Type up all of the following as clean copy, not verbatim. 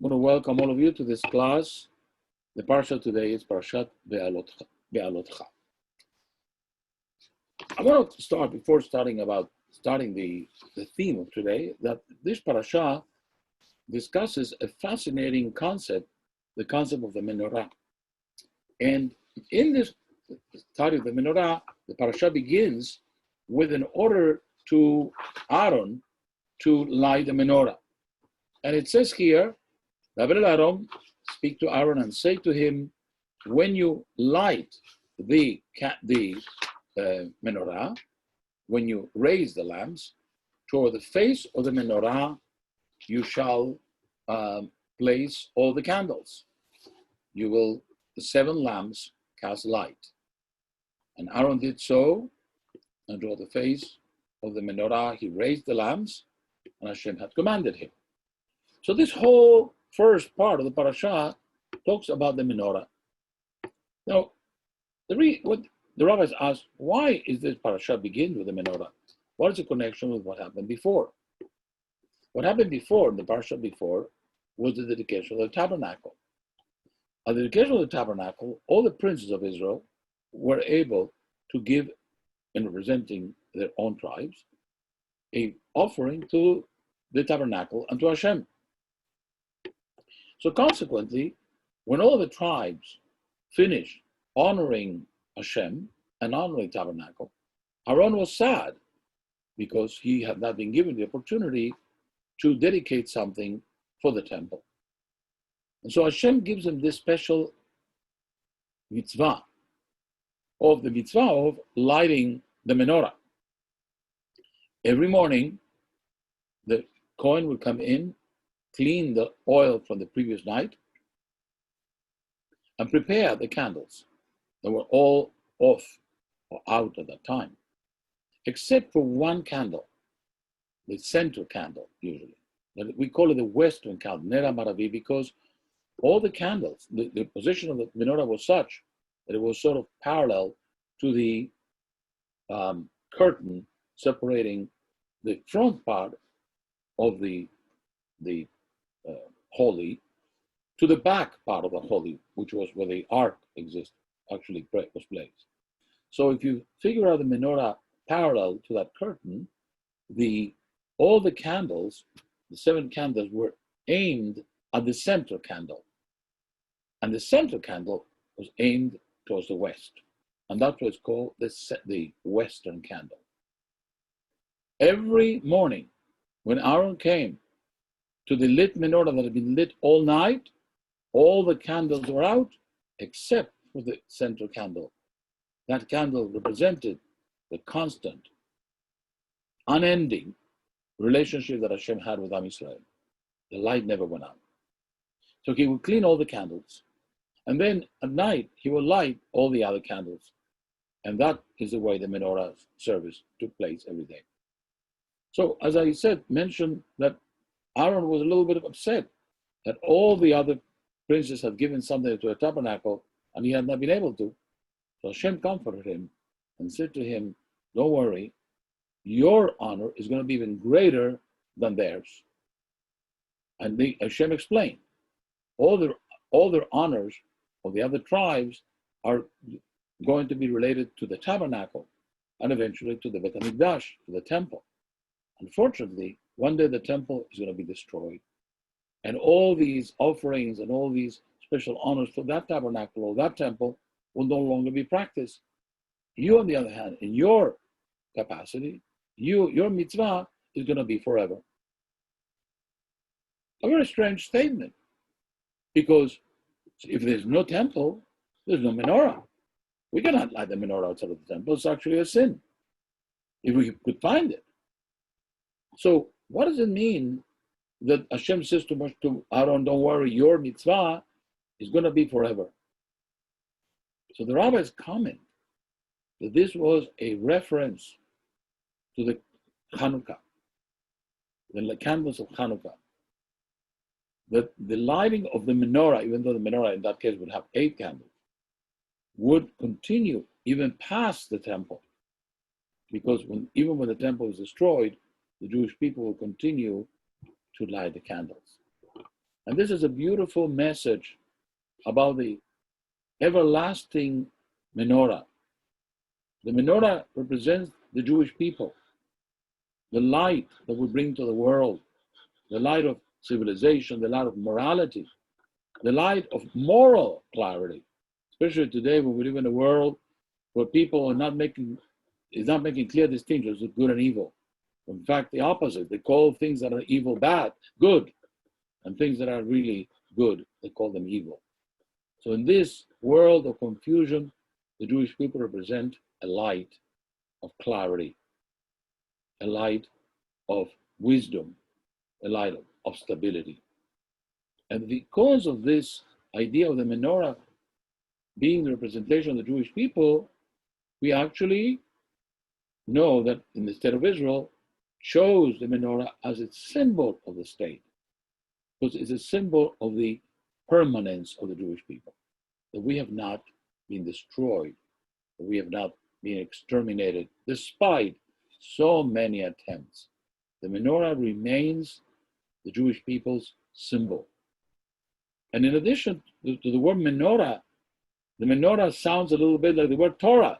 want to welcome all of you to this class. The parsha today is Parashat Be'alotcha. I want to start, before starting the theme of today, that this parasha discusses a fascinating concept, the concept of the Menorah. And in this study of the Menorah, the parasha begins with an order to Aaron to light the menorah. And it says here, Aaron, speak to Aaron and say to him, when you light the menorah, when you raise the lamps, toward the face of the menorah, you shall place all the candles. You will, the 7 lamps, cast light. And Aaron did so, and toward the face of the menorah, he raised the lamps, and Hashem had commanded him. So this whole first part of the parasha talks about the menorah. Now, what the rabbis asked, why is this parasha begin with the menorah? What is the connection with what happened before? What happened before, in the parasha before, was the dedication of the tabernacle. At the dedication of the tabernacle, all the princes of Israel were able to give, in representing their own tribes, an offering to the tabernacle and to Hashem. So consequently, when all the tribes finished honoring Hashem and honoring the tabernacle, Aaron was sad because he had not been given the opportunity to dedicate something for the temple. And so Hashem gives him this special mitzvah of lighting the menorah. Every morning, the Kohen would come in, clean the oil from the previous night, and prepare the candles that were all off or out at that time, except for one candle, the central candle, usually. We call it the western candle, Nera Maravi, because all the candles, the position of the menorah was such that it was sort of parallel to the curtain separating the front part of the holy to the back part of the holy, which was where the ark actually was placed. So if you figure out the menorah parallel to that curtain, all the candles, the 7 candles, were aimed at the central candle. And the central candle was aimed towards the west. And that's what's called the western candle. Every morning, when Aaron came to the lit menorah that had been lit all night, all the candles were out except for the central candle. That candle represented the constant, unending relationship that Hashem had with Am Yisrael. The light never went out. So he would clean all the candles, and then at night he would light all the other candles. And that is the way the menorah service took place every day. So as I mentioned that Aaron was a little bit upset that all the other princes had given something to the tabernacle and he had not been able to. So Hashem comforted him and said to him, don't worry, your honor is going to be even greater than theirs. And Hashem explained, all their honors of the other tribes are going to be related to the tabernacle and eventually to the Bet HaMikdash, to the temple. Unfortunately, one day the temple is going to be destroyed, and all these offerings and all these special honors for that tabernacle or that temple will no longer be practiced. You, on the other hand, in your capacity, your mitzvah is going to be forever. A very strange statement, because if there's no temple, there's no menorah. We cannot light the menorah outside of the temple. It's actually a sin, if we could find it. So what does it mean that Hashem says to Aaron, don't worry, your mitzvah is going to be forever? So the rabbis comment that this was a reference to the Hanukkah, the candles of Hanukkah. That the lighting of the menorah, even though the menorah in that case would have 8 candles, would continue even past the temple. Because even when the temple is destroyed, the Jewish people will continue to light the candles. And this is a beautiful message about the everlasting menorah. The menorah represents the Jewish people, the light that we bring to the world, the light of civilization, the light of morality, the light of moral clarity, especially today when we live in a world where people are not making clear distinctions of good and evil. In fact, the opposite. They call things that are evil bad, good, and things that are really good, they call them evil. So in this world of confusion, the Jewish people represent a light of clarity, a light of wisdom, a light of stability. And because of this idea of the menorah being the representation of the Jewish people, we actually know that in the state of Israel chose the menorah as its symbol of the state, because it's a symbol of the permanence of the Jewish people, that we have not been destroyed, that we have not been exterminated, despite so many attempts. The menorah remains the Jewish people's symbol. And in addition to the word menorah, the menorah sounds a little bit like the word Torah.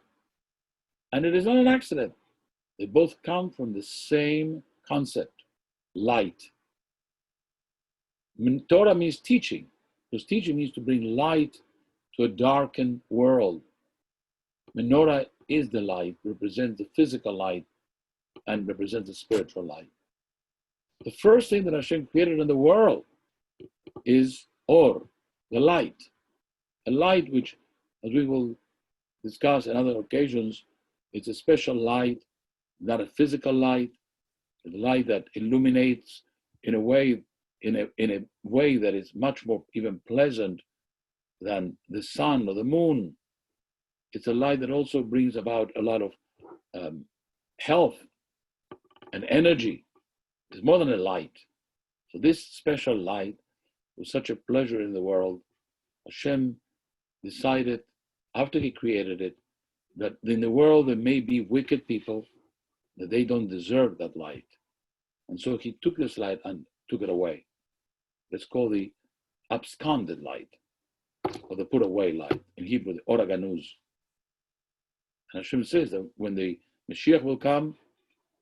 And it is not an accident. They both come from the same concept, light. Torah means teaching, because teaching means to bring light to a darkened world. Menorah is the light, represents the physical light, and represents the spiritual light. The first thing that Hashem created in the world is Or, the light. A light which, as we will discuss in other occasions, it's a special light, not a physical light, a light that illuminates in a way that is much more even pleasant than the sun or the moon. It's a light that also brings about a lot of health and energy. It's more than a light. So this special light was such a pleasure in the world. Hashem decided, after he created it, that in the world there may be wicked people, that they don't deserve that light. And so he took this light and took it away. Let's call the absconded light, or the put away light. In Hebrew, the oraganuz. And Hashem says that when the Mashiach will come,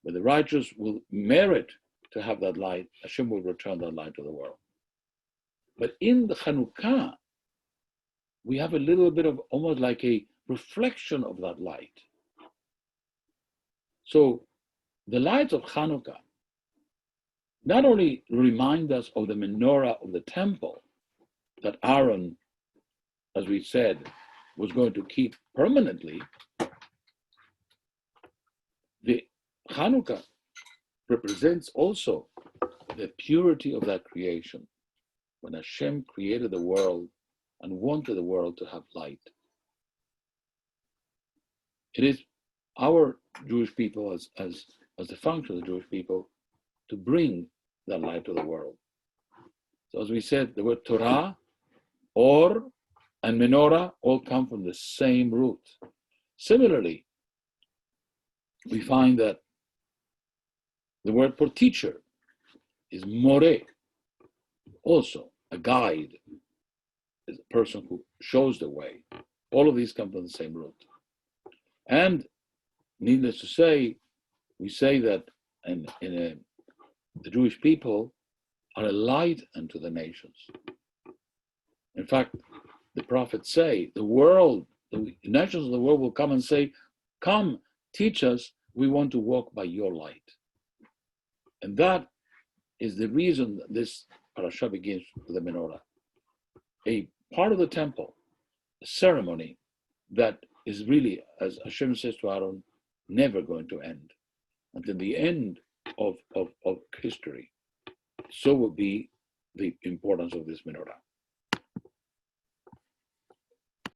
when the righteous will merit to have that light, Hashem will return that light to the world. But in the Chanukah, we have a little bit of almost like a reflection of that light. So the lights of Chanukah not only remind us of the menorah of the temple that Aaron, as we said, was going to keep permanently, the Chanukah represents also the purity of that creation. When Hashem created the world and wanted the world to have light. It is our Jewish people, as the function of the Jewish people, to bring that light to the world. So as we said, the word Torah, Or, and Menorah all come from the same root. Similarly, we find that the word for teacher is Moreh, also a guide, is a person who shows the way. All of these come from the same root. And needless to say, we say that the Jewish people are a light unto the nations. In fact, the prophets say, the nations of the world will come and say, come, teach us, we want to walk by your light. And that is the reason that this parasha begins with the menorah. A part of the temple, a ceremony that is really, as Hashem says to Aaron, never going to end. Until the end of history. So will be the importance of this menorah.